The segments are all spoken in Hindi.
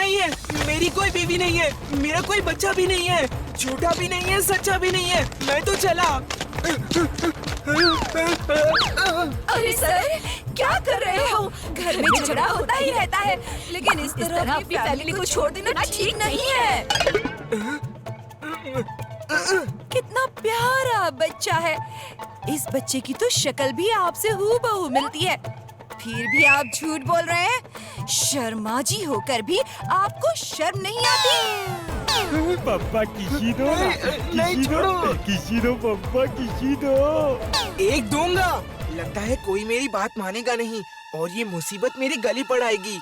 नहीं है, मेरी कोई बीवी नहीं है, मेरा कोई बच्चा भी नहीं है, झूठा भी नहीं है, सच्चा भी नहीं है, मैं तो चला। अरे सर, क्या कर रहे हो? घर में झगड़ा होता ही रहता है, लेकिन इस तरह अपनी फैमिली को छोड़ देना ठीक नहीं है। कितना प्यारा बच्चा है। इस बच्चे की तो शक्ल भी आपसे हूबहू मिलती है, फिर भी आप झूठ बोल रहे हैं। शर्माजी होकर भी आपको शर्म नहीं आती? पापा किसी दो, किसी दो पापा, किसी दो। एक दूंगा। लगता है कोई मेरी बात मानेगा नहीं और ये मुसीबत मेरे गले पड़ आएगी।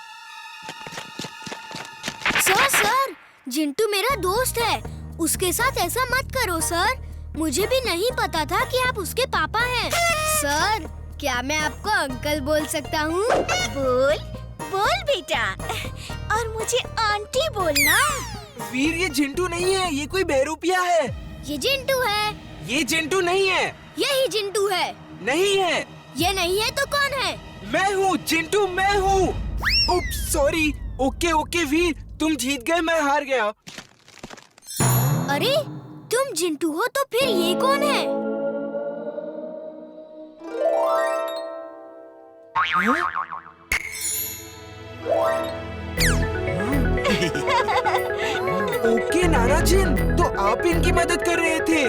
सर, जिंटू मेरा दोस्त है, उसके साथ ऐसा मत करो सर। मुझे भी नहीं पता था कि आप उसके पापा हैं। सर, क्या मैं आपको अंकल बोल सकता हूँ? बोल बेटा, और मुझे आंटी बोलना। वीर, ये जिंटू नहीं है, ये कोई बहरूपिया है। ये जिंटू है। ये जिंटू नहीं है। यही जिंटू है। नहीं है। ये नहीं है तो कौन है? मैं हूँ जिंटू, मैं हूँ। उप्स, सॉरी। ओके वीर, तुम जीत गए, मैं हार गया। अरे, तुम जिंटू हो तो फिर ये कौन है? ओके नाना जिन, तो आप इनकी मदद कर रहे थे।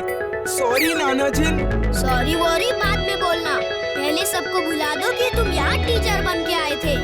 सॉरी नाना जिन। सॉरी वॉरी बाद में बोलना, पहले सबको भुला दो कि तुम यहाँ टीचर बन के आए थे।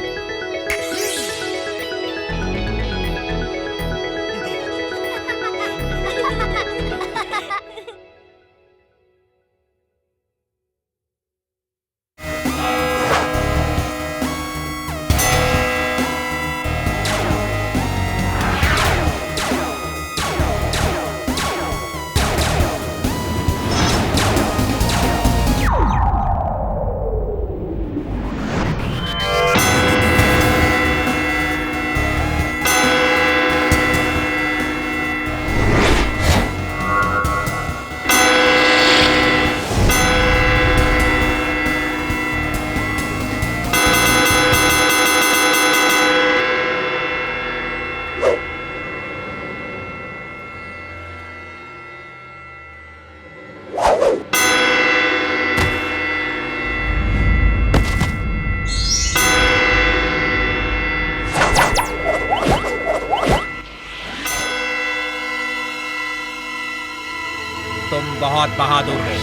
तुम बहुत बहादुर हो।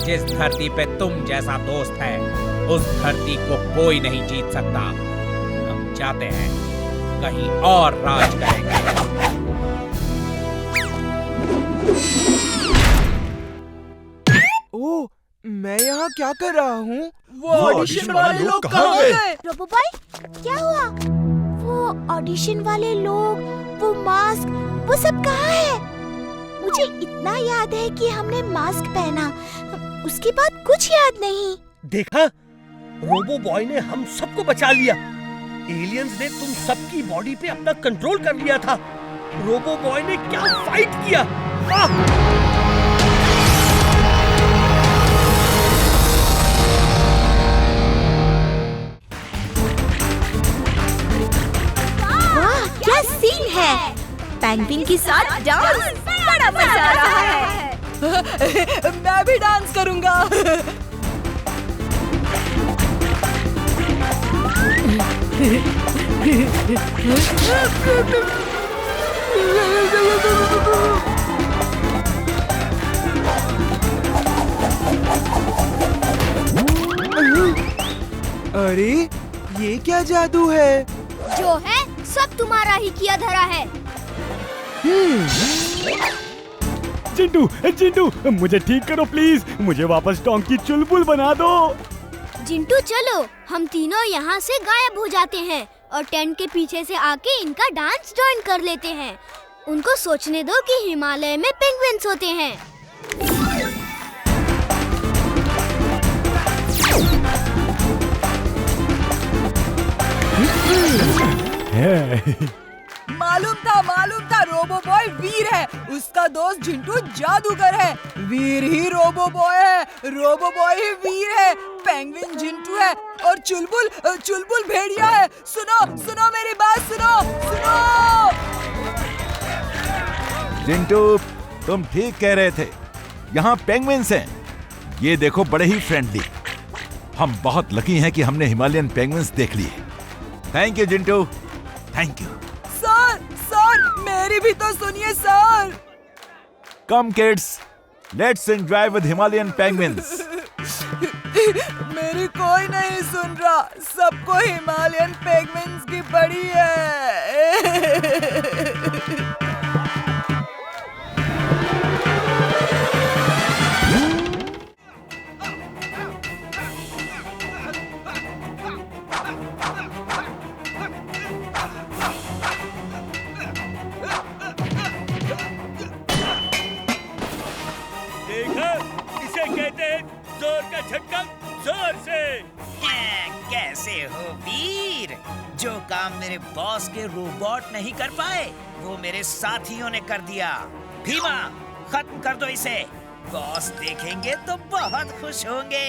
जिस धरती पे तुम जैसा दोस्त है, उस धरती को कोई नहीं जीत सकता। हम जाते हैं, कहीं और राज करेंगे। ओह, मैं यहाँ क्या कर रहा हूँ? वो ऑडिशन वाले लोग कहाँ गए? रोबो बॉय, क्या हुआ? वो ऑडिशन वाले लोग, वो मास्क, वो सब कहाँ है? मुझे इतना याद है कि हमने मास्क पहना, उसके बाद कुछ याद नहीं। देखा, रोबो बॉय ने हम सबको बचा लिया। एलियंस ने तुम सबकी बॉडी पे अपना कंट्रोल कर लिया था। रोबो बॉय ने क्या फाइट किया! वाह! क्या सीन है! पेंगुइन के साथ डांस, बड़ा मजा आ रहा है। मैं भी डांस करूंगा। अरे, ये क्या जादू है? जो है सब तुम्हारा ही किया धरा है। चिंटू, मुझे ठीक करो प्लीज। मुझे वापस डोंकी चुलबुल बना दो। जिंटू चलो, हम तीनों यहाँ से गायब हो जाते हैं और टेंट के पीछे से आके इनका डांस ज्वाइन कर लेते हैं। उनको सोचने दो कि हिमालय में पेंगुइन्स होते हैं। मालूम था रोबो बॉय वीर है। उसका दोस्त जिंटू जादूगर है। वीर ही रोबो बॉय है, रोबो बॉय ही वीर है। पेंगुइन जिंटू है और चुलबुल भेड़िया है। सुनो सुनो मेरी बात सुनो सुनो। चिंटू, तुम ठीक कह रहे थे, यहाँ पेंगुइन्स हैं। ये देखो, बड़े ही फ्रेंडली। हम बहुत लकी हैं कि हमने हिमालयन पेंगुइन्स देख लिए। Thank you Chintu, thank you. Sir sir मेरी भी तो सुनिए sir. Come kids, let's enjoy with Himalayan penguins. मेरी कोई नहीं सुन रहा, सबको हिमालयन पेंगुइन्स की पड़ी है। देखा, इसे कहते हैं जोर का झटका जोर से। कैसे हो वीर? जो काम मेरे बॉस के रोबोट नहीं कर पाए, वो मेरे साथियों ने कर दिया। भीमा, खत्म कर दो इसे। बॉस देखेंगे तो बहुत खुश होंगे।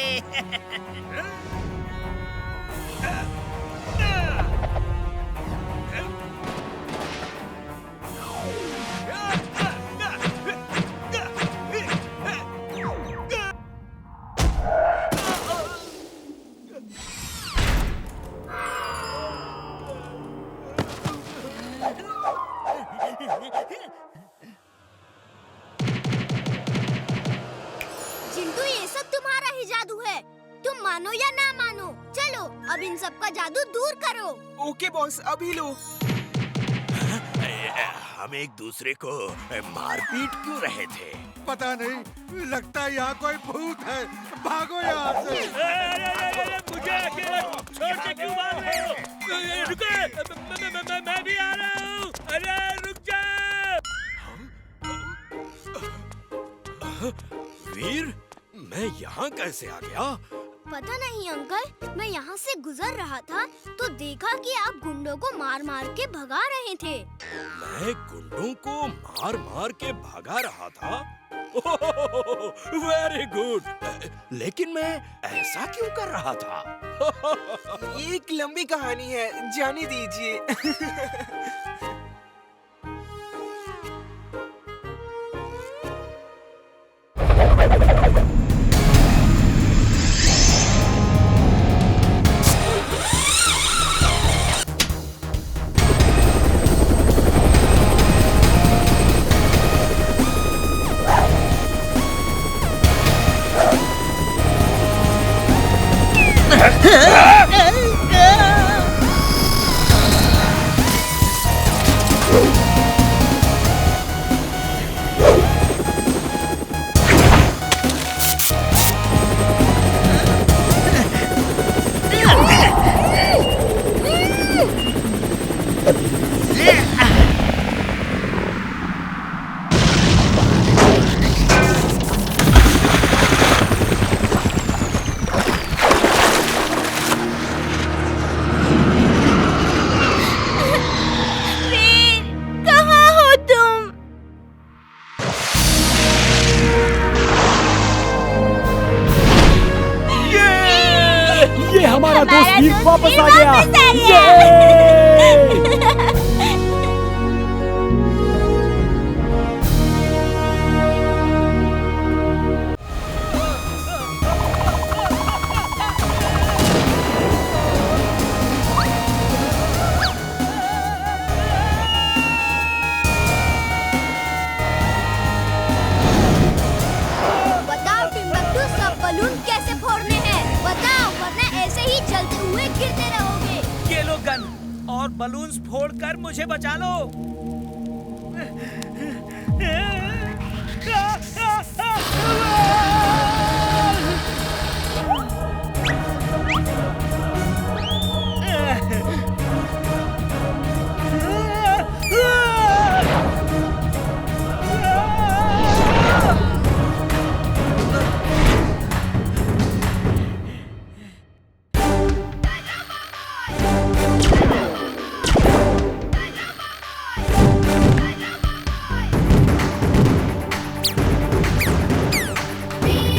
चिंटू, ये सब तुम्हारा ही जादू है। तुम मानो या ना मानो, चलो अब इन सब का जादू दूर करो। ओके बॉस, अभी लो। हम एक दूसरे को मारपीट क्यों रहे थे? पता नहीं, लगता है यहाँ कोई भूत है। भागो यहाँ से। मुझे अकेला छोड़ के क्यों भाग रहे हो? रुको, मैं भी आ रहा हूँ। अरे रुक जा। वीर, मैं यहाँ कैसे आ गया? पता नहीं अंकल, मैं यहाँ से गुजर रहा था तो देखा कि आप गुंडों को मार मार के भगा रहे थे। मैं गुंडों को मार मार के भगा रहा था? Very good. लेकिन मैं ऐसा क्यों कर रहा था? ये एक लंबी कहानी है, जाने दीजिए। हमारा दोस्त वीर वापस आ गया। बताओ टिम्बकटू, सब बलून कैसे फोड़ने हैं? बताओ, वरना ऐसे ही चलते हुए गिरते रहोगे। ये लो गन और बलून्स फोड़कर मुझे बचा लो। वीर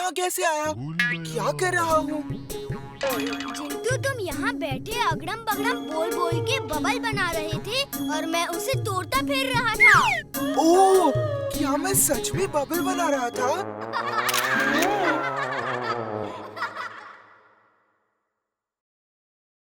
यहाँ कैसे आया? क्या कर रहा हूँ? जिंटू, तुम यहाँ बैठे अगड़म बगड़म बोल बोल के बबल बना रहे थे और मैं उसे तोड़ता फिर रहा था। ओह, क्या मैं सच में बबल बना रहा था?